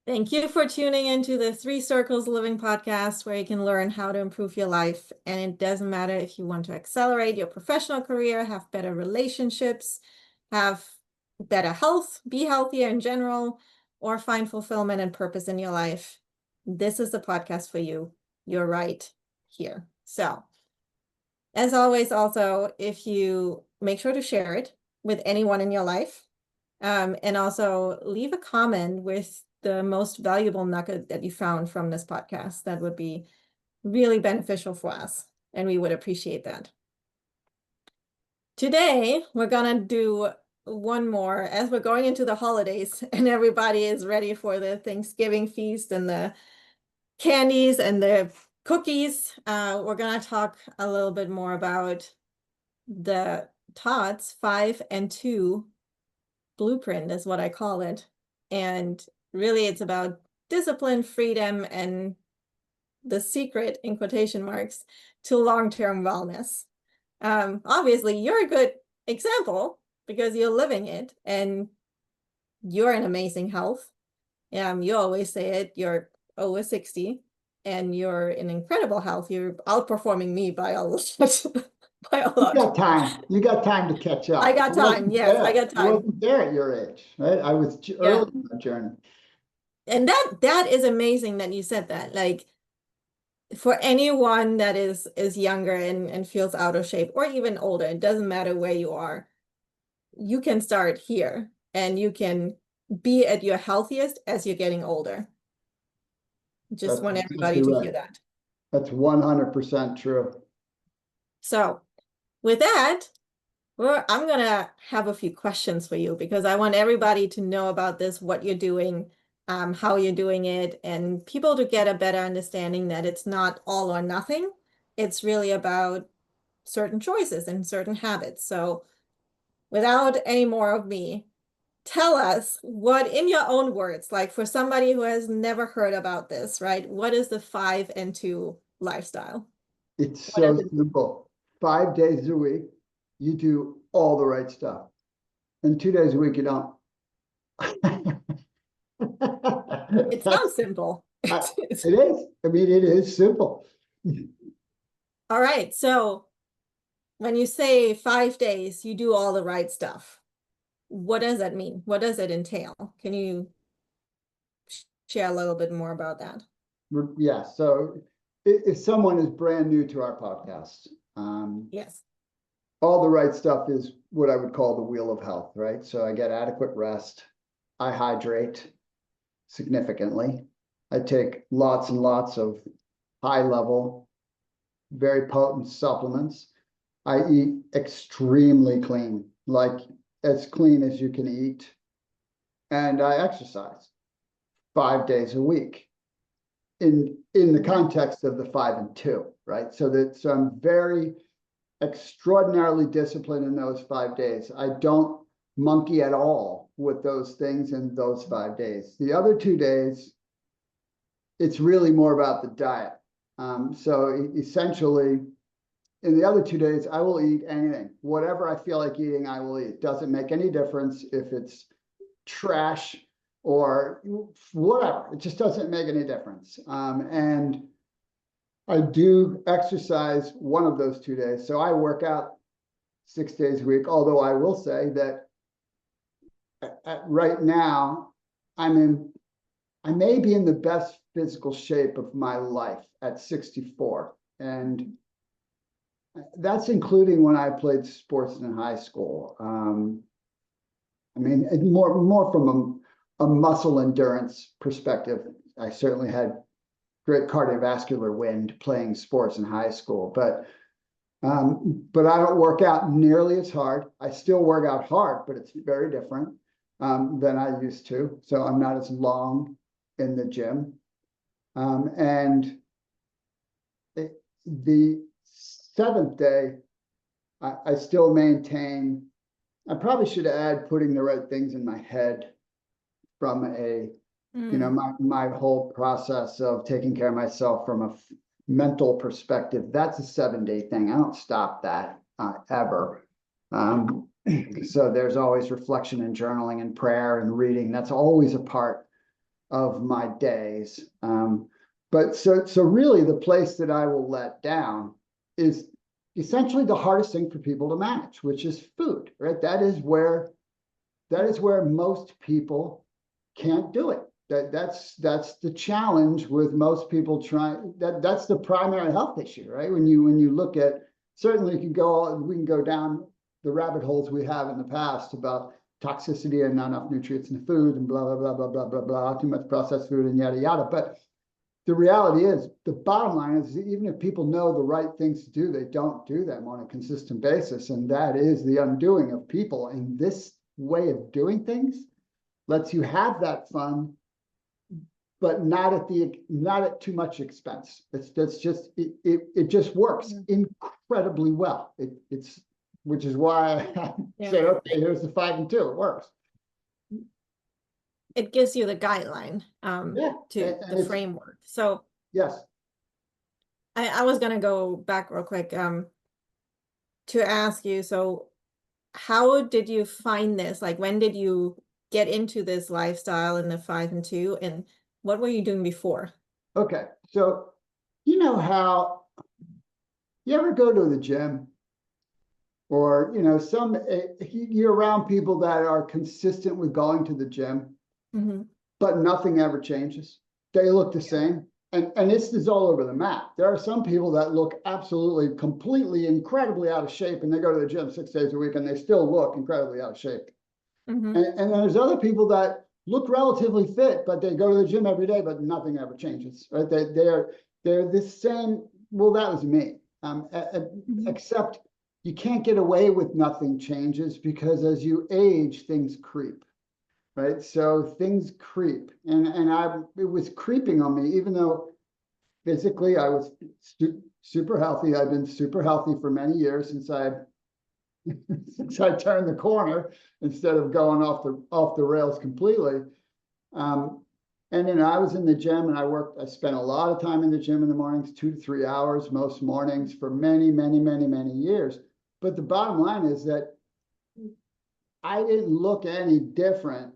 Thank you for tuning into the Three Circles Living podcast, where you can learn how to improve your life. And it doesn't matter if you want to accelerate your professional career, have better relationships, have better health, be healthier in general, or find fulfillment and purpose in your life. This is the podcast for you. You're right here. So, as always, also, if you make sure to share it with anyone in your life, and also leave a comment with the most valuable nugget that you found from this podcast. That would be really beneficial for us, and we would appreciate that. Today, we're gonna do one more as we're going into the holidays and everybody is ready for the Thanksgiving feast and the candies and the cookies. We're gonna talk a little bit more about the Todd's 5 and 2 blueprint is what I call it. And really it's about discipline, freedom, and the secret, in quotation marks, to long-term wellness. Obviously, you're a good example because you're living it and you're in amazing health. You always say it, you're over 60 and you're in incredible health. You're outperforming me by a lot. By a You lot. got time. You got time to catch up. I got time. Yes, I got I time. wasn't there at your age, right? I was Yeah. early in my journey. And that is amazing that you said that. Like, for anyone that is younger and feels out of shape, or even older, it doesn't matter where you are, you can start here and you can be at your healthiest as you're getting older. Just That's want everybody exactly to right. hear that. That's 100% true. So with that, I'm gonna have a few questions for you because I want everybody to know about this, what you're doing, how you're doing it, and people to get a better understanding that it's not all or nothing. It's really about certain choices and certain habits. So without any more of me, tell us what, in your own words, like for somebody who has never heard about this, right? What is the 5 and 2 lifestyle? It's What so does it simple. 5 days a week, you do all the right stuff. And 2 days a week, you don't. It That's, sounds simple. it is. I mean, it is simple. All right. So when you say 5 days, you do all the right stuff. What does that mean? What does it entail? Can you share a little bit more about that? Yeah. So if someone is brand new to our podcast, Yes. all the right stuff is what I would call the wheel of health, right? So I get adequate rest. I hydrate significantly. I take lots and lots of high level, very potent supplements. I eat extremely clean, like as clean as you can eat. And I exercise 5 days a week in the context of the 5 and 2, right? So I'm very extraordinarily disciplined in those 5 days. I don't monkey at all with those things in those 5 days. The other 2 days, it's really more about the diet. So essentially, in the other 2 days, I will eat anything. Whatever I feel like eating, I will eat. Doesn't make any difference if it's trash or whatever. It just doesn't make any difference. And I do exercise one of those 2 days. So I work out 6 days a week, although I will say that right now I may be in the best physical shape of my life at 64. And that's including when I played sports in high school. I mean, more from a muscle endurance perspective. I certainly had great cardiovascular wind playing sports in high school, but I don't work out nearly as hard. I still work out hard, but it's very different than I used to. So I'm not as long in the gym. And the seventh day, I still maintain. I probably should add putting the right things in my head from my whole process of taking care of myself from a mental perspective. That's a 7-day thing. I don't stop that ever. So there's always reflection and journaling and prayer and reading. That's always a part of my days. But so really the place that I will let down is essentially the hardest thing for people to manage, which is food, right? That is where most people can't do it. That's the challenge with most people trying. That's the primary health issue, right? When you look at, certainly we can go down the rabbit holes we have in the past about toxicity and not enough nutrients in the food and blah blah blah blah blah blah blah, too much processed food and yada yada. But the reality is, the bottom line is, even if people know the right things to do, they don't do them on a consistent basis, and that is the undoing of people. And this way of doing things lets you have that fun, but not at too much expense. It just works incredibly well. It's which is why I say, okay, here's the 5 and 2. It works. It gives you the guideline to the framework. So yes, I was gonna go back real quick to ask you, so how did you find this? Like, when did you get into this lifestyle in the 5 and 2, and what were you doing before? Okay, so you know how you ever go to the gym, or you're around people that are consistent with going to the gym, but nothing ever changes. They look the same. And this is all over the map. There are some people that look absolutely, completely, incredibly out of shape, and they go to the gym 6 days a week, and they still look incredibly out of shape. And then there's other people that look relatively fit, but they go to the gym every day, but nothing ever changes, right? They're the same. Well, that was me. Except you can't get away with nothing changes, because as you age, things creep. Right, so things creep, and it was creeping on me, even though physically I was super healthy. I've been super healthy for many years since I turned the corner instead of going off the rails completely. And I was in the gym, and I spent a lot of time in the gym in the mornings, 2 to 3 hours most mornings for many years. But the bottom line is that I didn't look any different.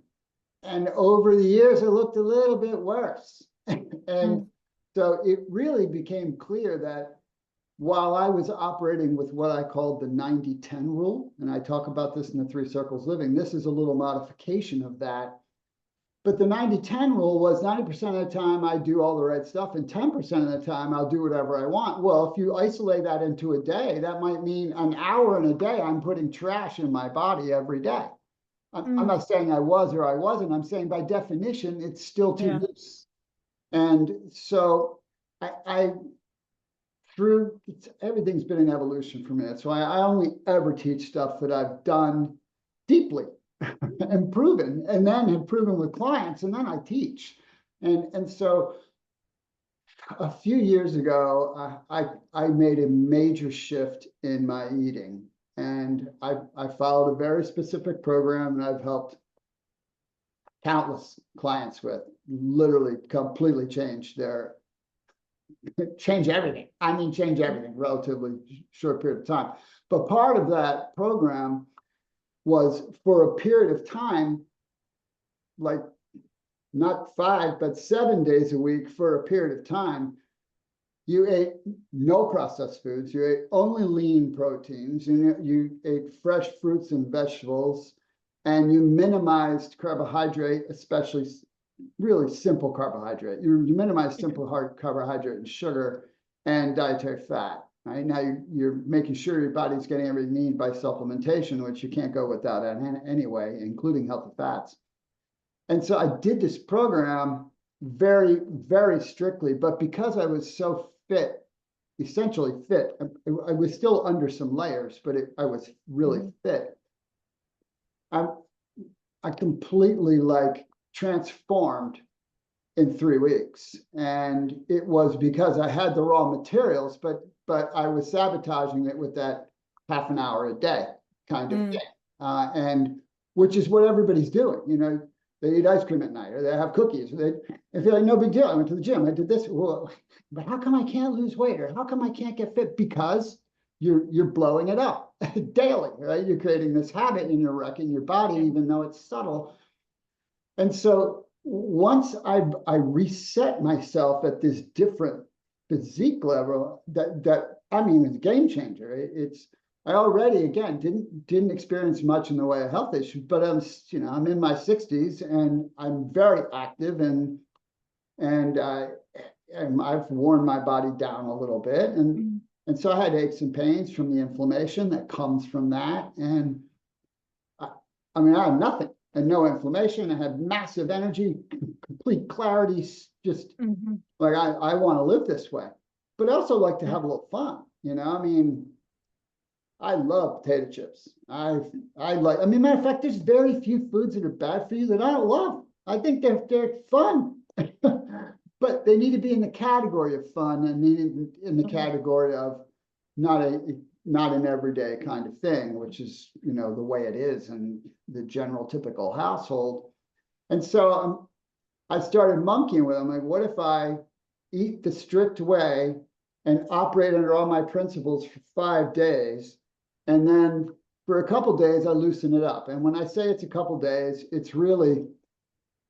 And over the years, it looked a little bit worse. And so it really became clear that while I was operating with what I called the 90-10 rule, and I talk about this in the 3 Circles Living, this is a little modification of that. But the 90-10 rule was 90% of the time I do all the right stuff, and 10% of the time I'll do whatever I want. Well, if you isolate that into a day, that might mean an hour in a day I'm putting trash in my body every day. I'm not saying I was or I wasn't. I'm saying by definition, it's still too loose. And so everything's been an evolution for me. So I only ever teach stuff that I've done deeply and proven, and then have proven with clients, and then I teach. And so a few years ago, I made a major shift in my eating. And I followed a very specific program that I've helped countless clients with, literally completely change everything. I mean, change everything, relatively short period of time. But part of that program was, for a period of time, like not 5, but 7 days a week for a period of time, you ate no processed foods, you ate only lean proteins, you ate fresh fruits and vegetables, and you minimized carbohydrate, especially really simple carbohydrate. You minimized simple hard carbohydrate and sugar and dietary fat. Right now, you're making sure your body's getting everything you need by supplementation, which you can't go without anyway, including healthy fats. And so I did this program very, very strictly, but because I was so fit, essentially fit, I was still under some layers, but I was really fit. I completely transformed in 3 weeks. And it was because I had the raw materials, but I was sabotaging it with that half an hour a day kind of thing. And which is what everybody's doing. They eat ice cream at night, or they have cookies. If you're like, no big deal, I went to the gym, I did this. Well, but how come I can't lose weight, or how come I can't get fit? Because you're blowing it up daily, right? You're creating this habit, and you're wrecking your body, even though it's subtle. And so once I reset myself at this different physique level, I mean, it's a game changer. I already, again, didn't experience much in the way of health issues, but I'm in my 60s and I'm very active, and I've worn my body down a little bit, and so I had aches and pains from the inflammation that comes from that, and I mean, I had nothing and no inflammation. I had massive energy, complete clarity, just like I want to live this way, but I also like to have a little fun, I mean, I love potato chips. I mean, matter of fact, there's very few foods that are bad for you that I don't love. I think they're fun, but they need to be in the category of fun, and in the category of not an everyday kind of thing, which is, the way it is in the general typical household. And so I started monkeying with them. Like, what if I eat the strict way and operate under all my principles for 5 days, and then for a couple days I loosen it up? And when I say it's a couple days, it's really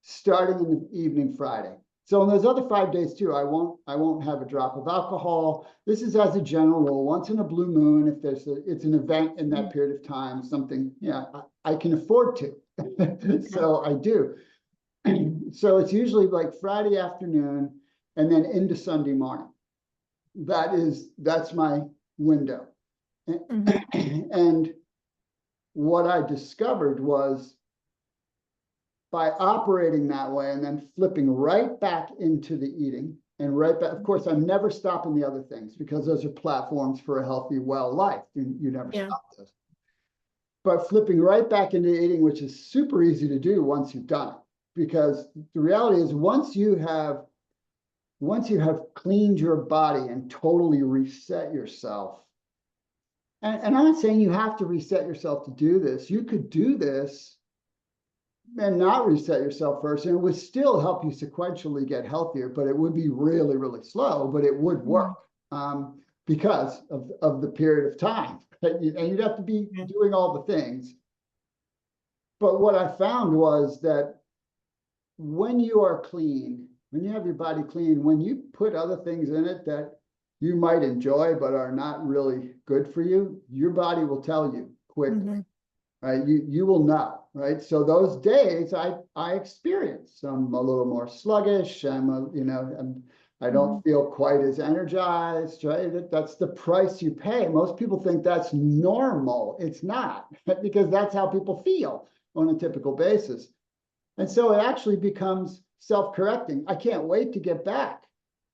starting in the evening Friday. So in those other 5 days too, I won't have a drop of alcohol. This is as a general rule. Once in a blue moon, if it's an event in that period of time, something, I can afford to. So I do. So it's usually like Friday afternoon and then into Sunday morning. That's my window. And what I discovered was, by operating that way and then flipping right back into the eating and right back, of course, I'm never stopping the other things because those are platforms for a healthy, well life. You never stop those. But flipping right back into eating, which is super easy to do once you've done it, because the reality is once you have cleaned your body and totally reset yourself, and I'm not saying you have to reset yourself to do this. You could do this and not reset yourself first, and it would still help you sequentially get healthier, but it would be really, really slow, but it would work because of the period of time. And you'd have to be doing all the things. But what I found was that when you are clean, when you have your body clean, when you put other things in it that you might enjoy but are not really good for you, your body will tell you quickly. Right, you will know, right? So those days I experience. I'm a little more sluggish. I don't feel quite as energized, right? That's the price you pay. Most people think that's normal. It's not, because that's how people feel on a typical basis. And so it actually becomes self-correcting. I can't wait to get back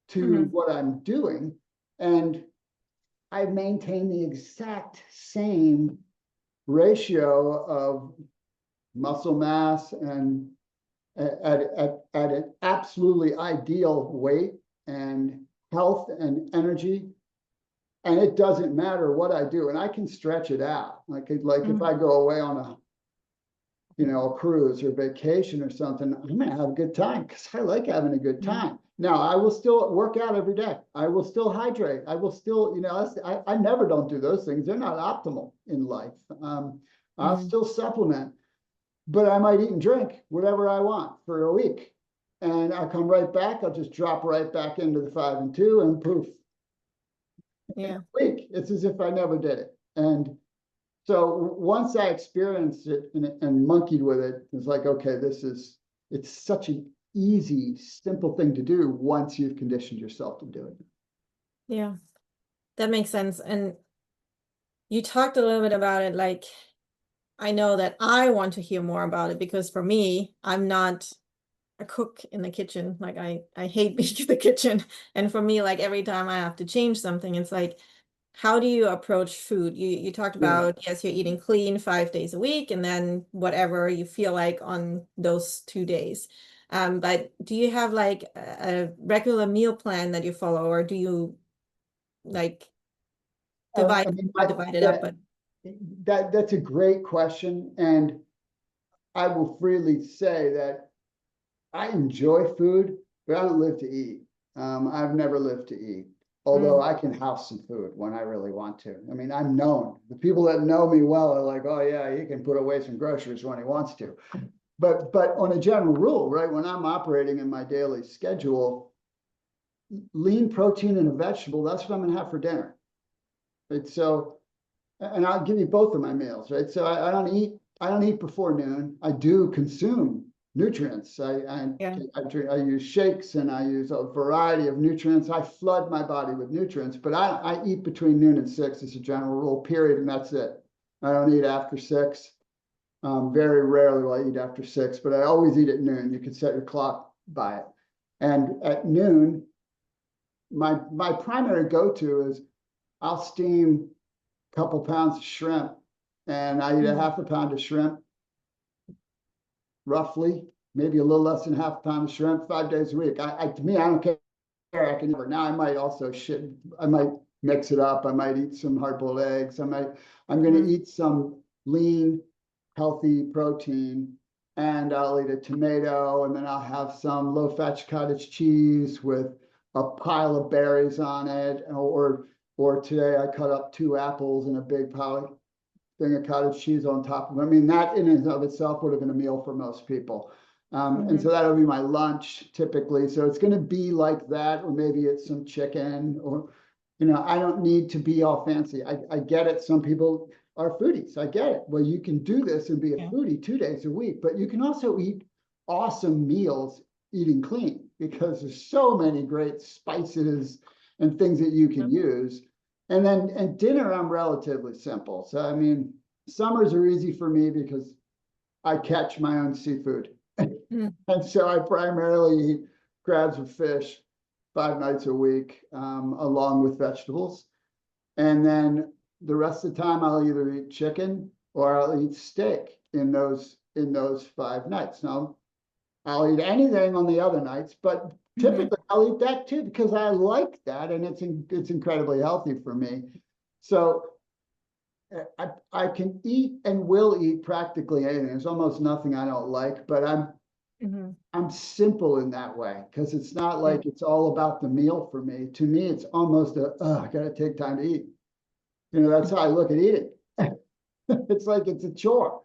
to what I'm doing, and I maintain the exact same ratio of muscle mass and at an absolutely ideal weight and health and energy, and it doesn't matter what I do, and I can stretch it out. Like if I go away on a cruise or vacation or something, I'm gonna have a good time because I like having a good time. Now, I will still work out every day. I will still hydrate. I will still, I never don't do those things. They're not optimal in life. I'll still supplement, but I might eat and drink whatever I want for a week. And I'll come right back. I'll just drop right back into the 5 and 2 and poof. Yeah. Week. It's as if I never did it. And so once I experienced it and monkeyed with it, it's like, okay, it's such an easy, simple thing to do once you've conditioned yourself to do it. Yeah, that makes sense. And you talked a little bit about it. Like, I know that I want to hear more about it because for me, I'm not a cook in the kitchen. Like I hate being in the kitchen. And for me, like every time I have to change something, it's like, how do you approach food? You talked about, yes, you're eating clean 5 days a week and then whatever you feel like on those 2 days. But do you have like a regular meal plan that you follow, or do you like divide it up? But that's a great question. And I will freely say that I enjoy food, but I don't live to eat. I've never lived to eat. Although I can house some food when I really want to. I mean, I'm known. The people that know me well are like, oh yeah, he can put away some groceries when he wants to. but on a general rule, right, when I'm operating in my daily schedule, lean protein and a vegetable, that's what I'm gonna have for dinner. Right. So, and I'll give you both of my meals, right? So I don't eat before noon. I do consume nutrients. Yeah. I use shakes and I use a variety of nutrients. I flood my body with nutrients, but I eat between noon and 6 as a general rule, period, and that's it. I don't eat after 6. Very rarely will I eat after 6, but I always eat at noon. You can set your clock by it. And at noon, my primary go-to is I'll steam a couple pounds of shrimp, and I eat a half a pound of shrimp, roughly, maybe a little less than half a pound of shrimp 5 days a week. To me, I don't care. I can never. Now I might also I might mix it up. I might eat some hard-boiled eggs. I'm going to eat some lean, healthy protein, and I'll eat a tomato, and then I'll have some low-fat cottage cheese with a pile of berries on it, or today I cut up 2 apples and a big pile thing of cottage cheese on top of it. I mean, that in and of itself would have been a meal for most people. And so that'll be my lunch typically. So it's going to be like that, or maybe it's some chicken, or, I don't need to be all fancy. I get it. Some people are foodies. I get it. Well, you can do this and be a foodie 2 days a week, but you can also eat awesome meals eating clean, because there's so many great spices and things that you can use. And dinner, I'm relatively simple. So, I mean, summers are easy for me because I catch my own seafood. And so I primarily eat crabs or fish 5 nights a week, along with vegetables. And then the rest of the time, I'll either eat chicken or I'll eat steak in those 5 nights. Now, I'll eat anything on the other nights, but typically I'll eat that too, because I like that, and it's incredibly healthy for me. So I can eat and will eat practically anything. There's almost nothing I don't like, but I'm simple in that way, because it's not like it's all about the meal for me. To me, it's almost I gotta take time to eat. That's how I look at eating. It's like it's a chore.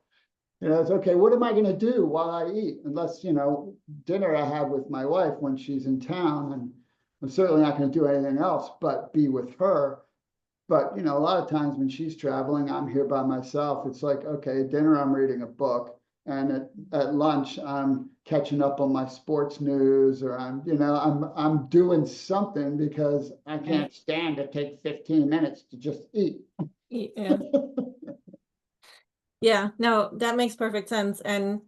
It's okay. What am I going to do while I eat? Unless, dinner I have with my wife when she's in town, and I'm certainly not going to do anything else but be with her. But, a lot of times when she's traveling, I'm here by myself. It's like, okay, at dinner, I'm reading a book. And at lunch, I'm catching up on my sports news, or I'm doing something, because I can't stand to take 15 minutes to just eat. Yeah. Yeah, no, that makes perfect sense. And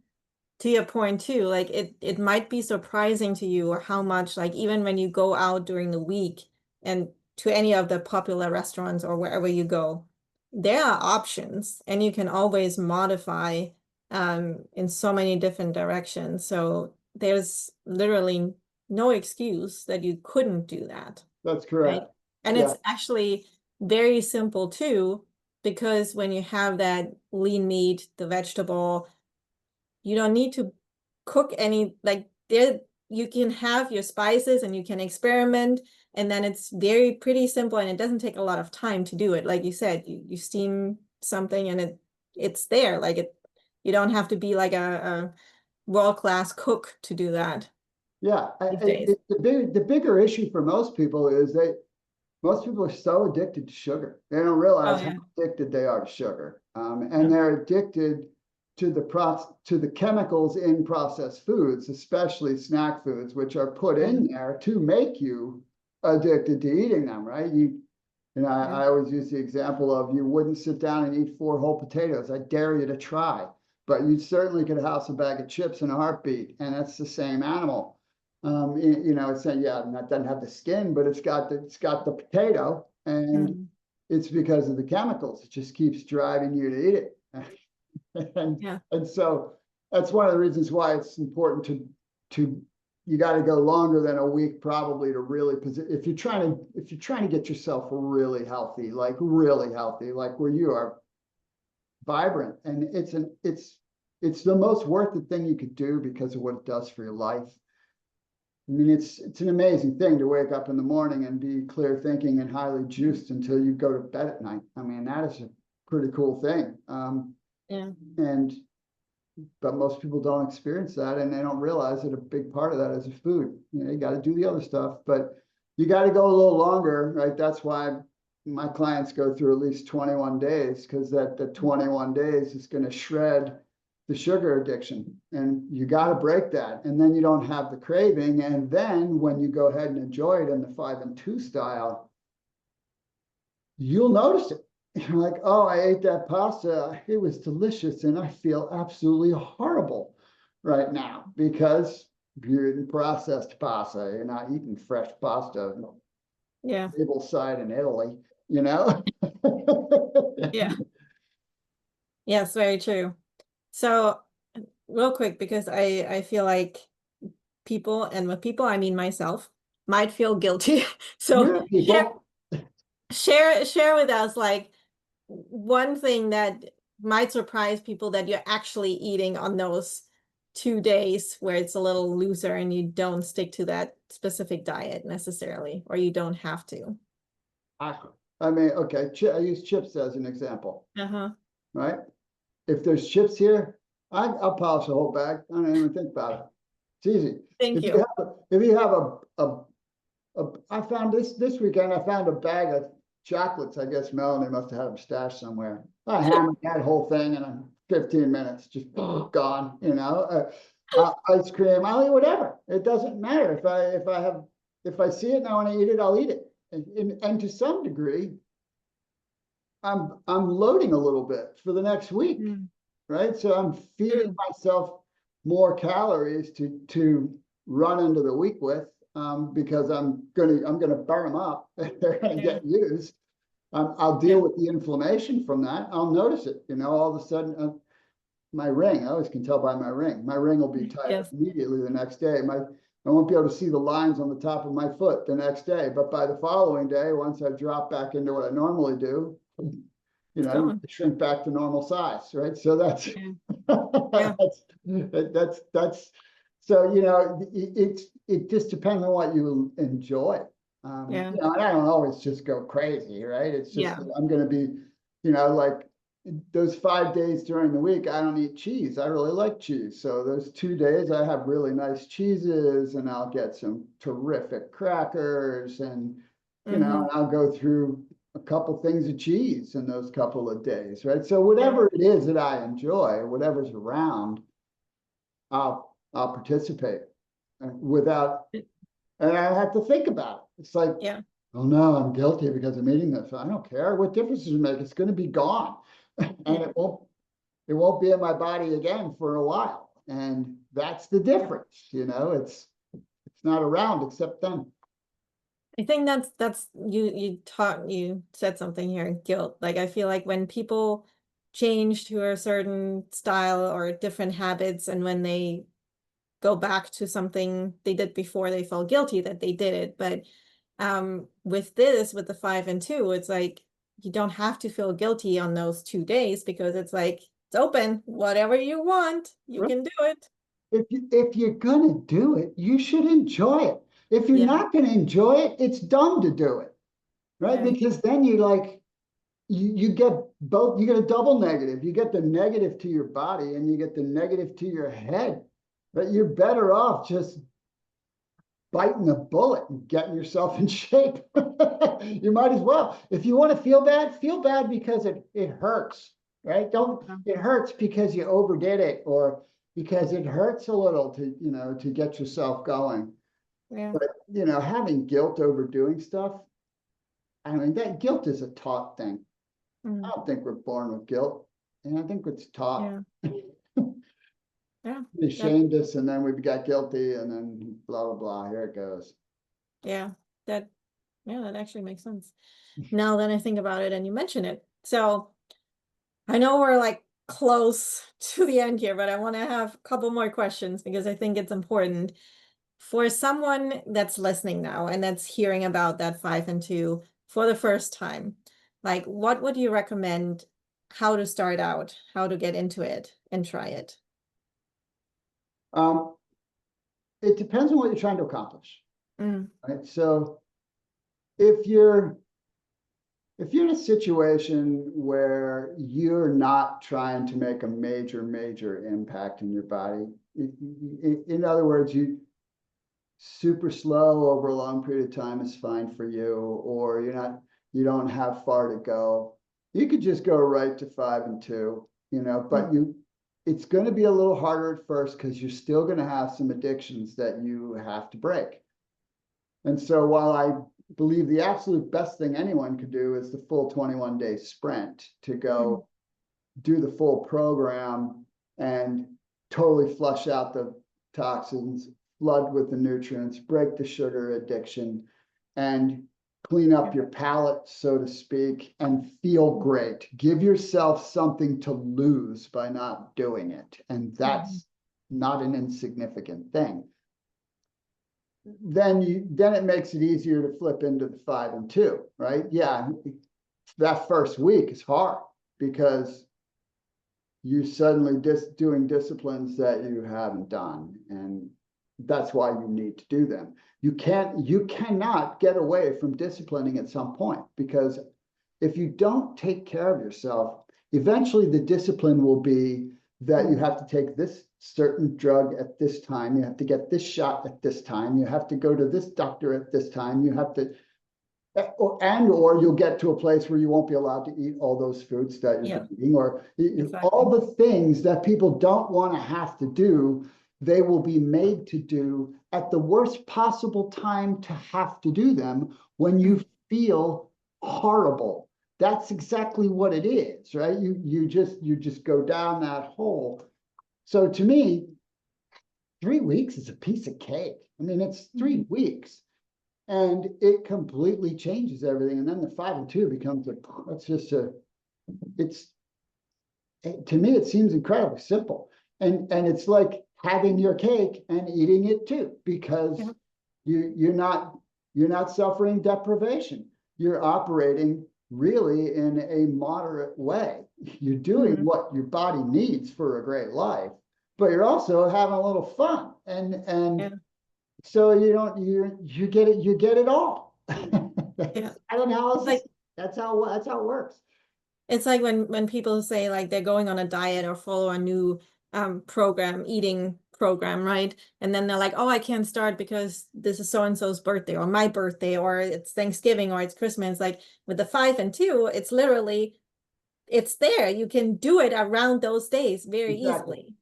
to your point too, like it might be surprising to you, or how much, like, even when you go out during the week and to any of the popular restaurants or wherever you go, there are options, and you can always modify in so many different directions. So there's literally no excuse that you couldn't do that. That's Right. correct. And Yeah. it's actually very simple too, because when you have that lean meat, the vegetable, you don't need to cook any, like, there you can have your spices and you can experiment, and then it's very pretty simple, and it doesn't take a lot of time to do it. Like you said, you steam something and it's there. Like you don't have to be like a world-class cook to do that Yeah. these days. The bigger issue for most people is most people are so addicted to sugar. They don't Oh realize how yeah. addicted they are to sugar. And they're addicted to the chemicals in processed foods, especially snack foods, which are put in there to make you addicted to eating them, right? I always use the example of, you wouldn't sit down and eat 4 whole potatoes. I dare you to try, but you certainly could house a bag of chips in a heartbeat, and that's the same animal. It's saying, that doesn't have the skin, but it's got the potato, and it's because of the chemicals. It just keeps driving you to eat it. And so that's one of the reasons why it's important to you got to go longer than a week, probably, to really if you're trying to get yourself really healthy, like where you are vibrant, and it's the most worth it thing you could do, because of what it does for your life. I mean, it's an amazing thing to wake up in the morning and be clear thinking and highly juiced until you go to bed at night. I mean, that is a pretty cool thing. And but most people don't experience that, and they don't realize that a big part of that is the food. You know, you got to do the other stuff, but you got to go a little longer, right? That's why my clients go through at least 21 days, because that the 21 days is going to shred the sugar addiction, and you got to break that, and then you don't have the craving. And then when you go ahead and enjoy it in the 5 and 2 style, you'll notice it. You're like, oh, I ate that pasta. It was delicious. And I feel absolutely horrible right now because you're eating processed pasta. You're not eating fresh pasta. Yeah. Tableside in Italy, you know? Yeah. Yes, very true. So real quick, because I feel like people, and with people, I mean myself, might feel guilty. So Yeah, share, people. share with us like one thing that might surprise people that you're actually eating on those 2 days where it's a little looser and you don't stick to that specific diet necessarily, or you don't have to. I mean, okay, I use chips as an example, Uh-huh. right? If there's chips here, I'll polish the whole bag. I don't even think about it. It's easy. Thank If you you. have I found this weekend, I found a bag of chocolates. I guess Melanie must have had them stashed somewhere. I hammered that whole thing in 15 minutes, just gone, you know. Ice cream, I'll eat whatever. It doesn't matter. If I see it and I want to eat it, I'll eat it. And to some degree, I'm loading a little bit for the next week, right? So I'm feeding myself more calories to run into the week with, because I'm gonna burn them up. They're gonna get used. I'll deal with the inflammation from that. I'll notice it, you know, all of a sudden, my ring, I always can tell by my ring. My ring will be tight Yes. immediately the next day. I won't be able to see the lines on the top of my foot the next day, but by the following day, once I drop back into what I normally do, you know, Gone. shrink back to normal size, right? So that's Yeah. that's so, you know, it just depends on what you enjoy. Yeah. You know, and I don't always just go crazy, right? It's just Yeah. that I'm gonna be, you know, like those 5 days during the week, I don't eat cheese. I really like cheese. So those 2 days I have really nice cheeses, and I'll get some terrific crackers, and you know, and I'll go through a couple things of cheese in those couple of days, right? So whatever it is that I enjoy, whatever's around, I'll participate without, and I have to think about it. It's like, Yeah. oh no, I'm guilty because I'm eating this. I don't care. What difference does it make? It's going to be gone, and it won't be in my body again for a while. And that's the difference, you know. It's not around except then. I think that's you said something here, guilt. Like I feel like when people change to a certain style or different habits, and when they go back to something they did before, they felt guilty that they did it. But with this, with the 5 and 2, it's like you don't have to feel guilty on those 2 days, because it's like it's open. Whatever you want, you can do it. If you're gonna do it, you should enjoy it. If you're Yeah. not gonna enjoy it, it's dumb to do it, right? Yeah. Because then you get both, you get a double negative. You get the negative to your body and you get the negative to your head. But you're better off just biting the bullet and getting yourself in shape. You might as well. If you want to feel bad because it hurts, right? Don't, it hurts because you overdid it, or because it hurts a little to, you know, to get yourself going. Yeah. But, you know, having guilt over doing stuff, I mean, that guilt is a taught thing. I don't think we're born with guilt, and I think it's taught. Yeah. Yeah. They That shamed us, and then we got guilty, and then blah blah blah. Here it goes. yeah. That yeah, that actually makes sense. Now that I think about it and you mention it. So I know we're like close to the end here, but I want to have a couple more questions because I think it's important for someone that's listening now and that's hearing about that 5 and 2 for the first time. Like, what would you recommend? How to start out, how to get into it and try it? Um, it depends on what you're trying to accomplish, Mm, right? So if you're if you're in a situation where you're not trying to make a major impact in your body, in other words, you super slow over a long period of time is fine for you, or you don't have far to go. You could just go right to 5 and 2, but it's going to be a little harder at first because you're still going to have some addictions that you have to break. And so while I believe the absolute best thing anyone could do is the full 21-day sprint to go do the full program and totally flush out the toxins, flood with the nutrients, break the sugar addiction, and clean up your palate, so to speak, and feel great. Give yourself something to lose by not doing it. And that's not an insignificant thing. Then it makes it easier to flip into the 5 and 2, right? Yeah, that first week is hard because you suddenly doing disciplines that you haven't done, and that's why you need to do them. You cannot get away from disciplining at some point, because if you don't take care of yourself, eventually the discipline will be that you have to take this certain drug at this time, you have to get this shot at this time, you have to go to this doctor at this time, you have to, or you'll get to a place where you won't be allowed to eat all those foods that you're eating, or all the things that people don't want to have to do, they will be made to do at the worst possible time to have to do them when you feel horrible. That's exactly what it is, right? You just go down that hole. So to me, 3 weeks is a piece of cake. I mean, it's 3 weeks. And it completely changes everything. And then the 5 and 2 becomes to me, it seems incredibly simple. And it's like having your cake and eating it too, because you're not suffering deprivation. You're operating really in a moderate way. You're doing what your body needs for a great life, but you're also having a little fun. And so you get it all. I don't know how else. Like, that's how it works. It's like when people say like they're going on a diet or follow a new eating program, right? And then they're like, oh, I can't start because this is so-and-so's birthday or my birthday, or it's Thanksgiving or it's Christmas. Like with the 5 and 2, it's literally, it's there. You can do it around those days very easily.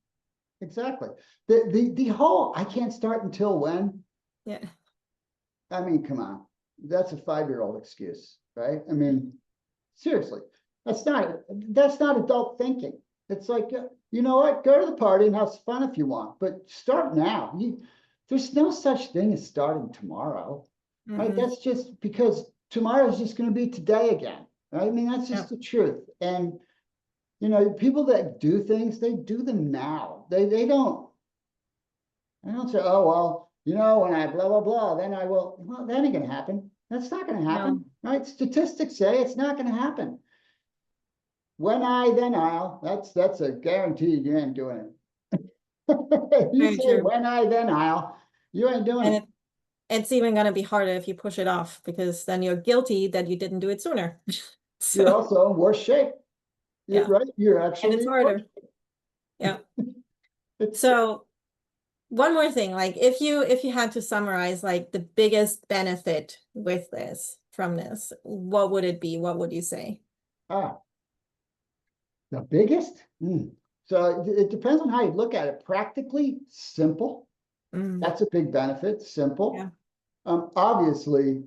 Exactly. The whole I can't start until when? Yeah. I mean, come on. That's a 5-year-old excuse, right? I mean, seriously, that's not adult thinking. It's like, you know what? Go to the party and have fun if you want, but start now. There's no such thing as starting tomorrow, right? That's just because tomorrow is just going to be today again, right? I mean, that's just the truth. And people that do things, they do them now. They don't say, oh, well, when I blah, blah, blah, then I will. Well, that ain't going to happen. That's not going to happen, right? Statistics say it's not going to happen. When I, then I'll. That's a guarantee you ain't doing it. You say when I, then I'll, you ain't doing it. It's even going to be harder if you push it off, because then you're guilty that you didn't do it sooner. So, you're also in worse shape. You're right. You're actually. And it's harder. Yeah. So one more thing, like if you had to summarize like the biggest benefit with this, from this, what would it be? What would you say? The biggest? So it depends on how you look at it. Practically simple. That's a big benefit. Simple. Yeah. Obviously,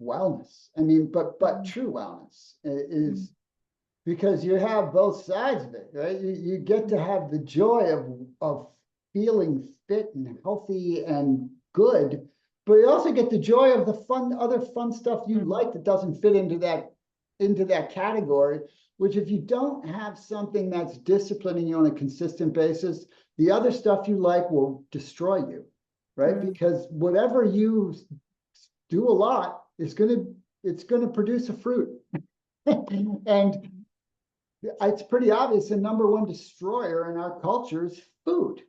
wellness. I mean, but true wellness is because you have both sides of it, right? You get to have the joy of feeling fit and healthy and good, but you also get the joy of the other fun stuff you like that doesn't fit into that category, which if you don't have something that's disciplining you on a consistent basis, the other stuff you like will destroy you, right? Because whatever you do a lot, it's gonna produce a fruit. And it's pretty obvious the number one destroyer in our culture is food.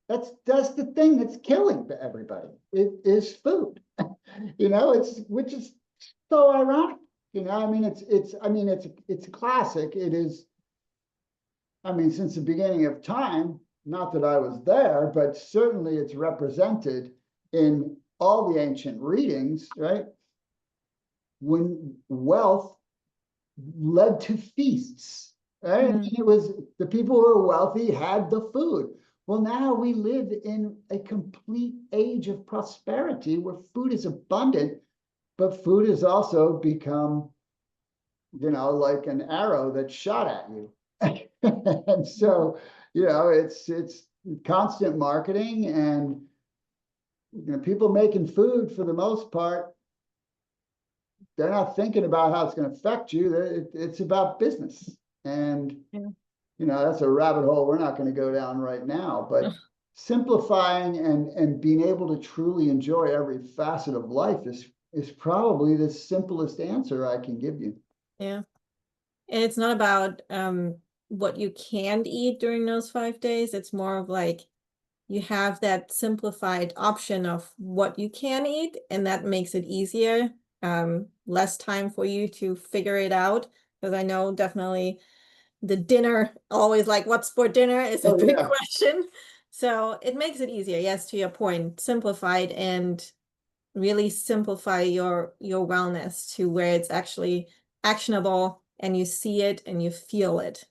That's the thing that's killing everybody. It is food. Which is so ironic. It's a classic. It is, since the beginning of time, not that I was there, but certainly it's represented in all the ancient readings, right? When wealth led to feasts, right? Mm, It was the people who were wealthy had the food. Well, now we live in a complete age of prosperity where food is abundant, but food has also become, like an arrow that's shot at you. And so, it's constant marketing, and people making food, for the most part, they're not thinking about how it's going to affect you. It's about business. And, yeah. that's a rabbit hole we're not going to go down right now. But simplifying and being able to truly enjoy every facet of life is probably the simplest answer I can give you. Yeah. And it's not about what you can't eat during those 5 days. It's more of like you have that simplified option of what you can eat, and that makes it easier. Less time for you to figure it out. Because I know definitely the dinner, always like what's for dinner is a Oh, big yeah. question. So it makes it easier. Yes, to your point, simplified and really simplify your wellness to where it's actually actionable and you see it and you feel it.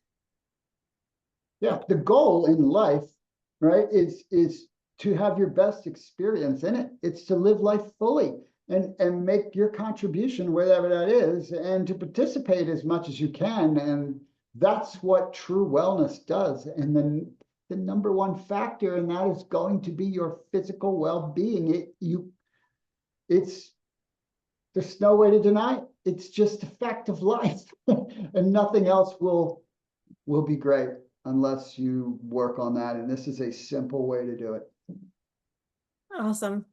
Yeah, the goal in life, right, is to have your best experience in it. It's to live life fully and make your contribution, wherever that is, and to participate as much as you can. And that's what true wellness does. And then the number one factor in that is going to be your physical well-being. It's there's no way to deny it. It's just a fact of life, and nothing else will be great unless you work on that. And this is a simple way to do it. Awesome.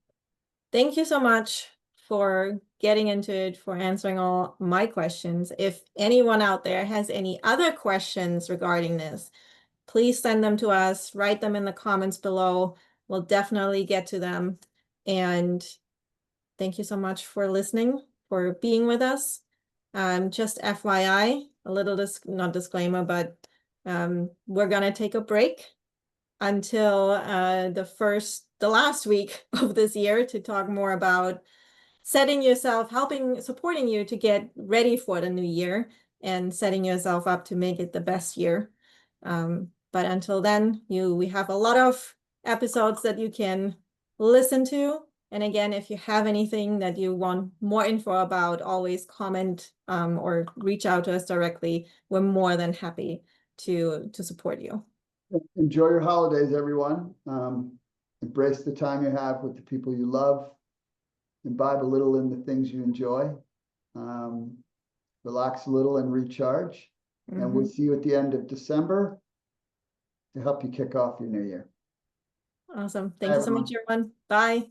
Thank you so much for getting into it, for answering all my questions. If anyone out there has any other questions regarding this, please send them to us, write them in the comments below. We'll definitely get to them. And thank you so much for listening, for being with us. Just FYI, a little not disclaimer, but we're gonna take a break until the last week of this year to talk more about setting yourself, supporting you to get ready for the new year and setting yourself up to make it the best year. But until then, we have a lot of episodes that you can listen to. And again, if you have anything that you want more info about, always comment or reach out to us directly. We're more than happy to support you. Enjoy your holidays, everyone. Embrace the time you have with the people you love. Imbibe a little in the things you enjoy. Relax a little and recharge. And we'll see you at the end of December to help you kick off your new year. Awesome. Bye, Thank you so much, everyone. everyone. Bye.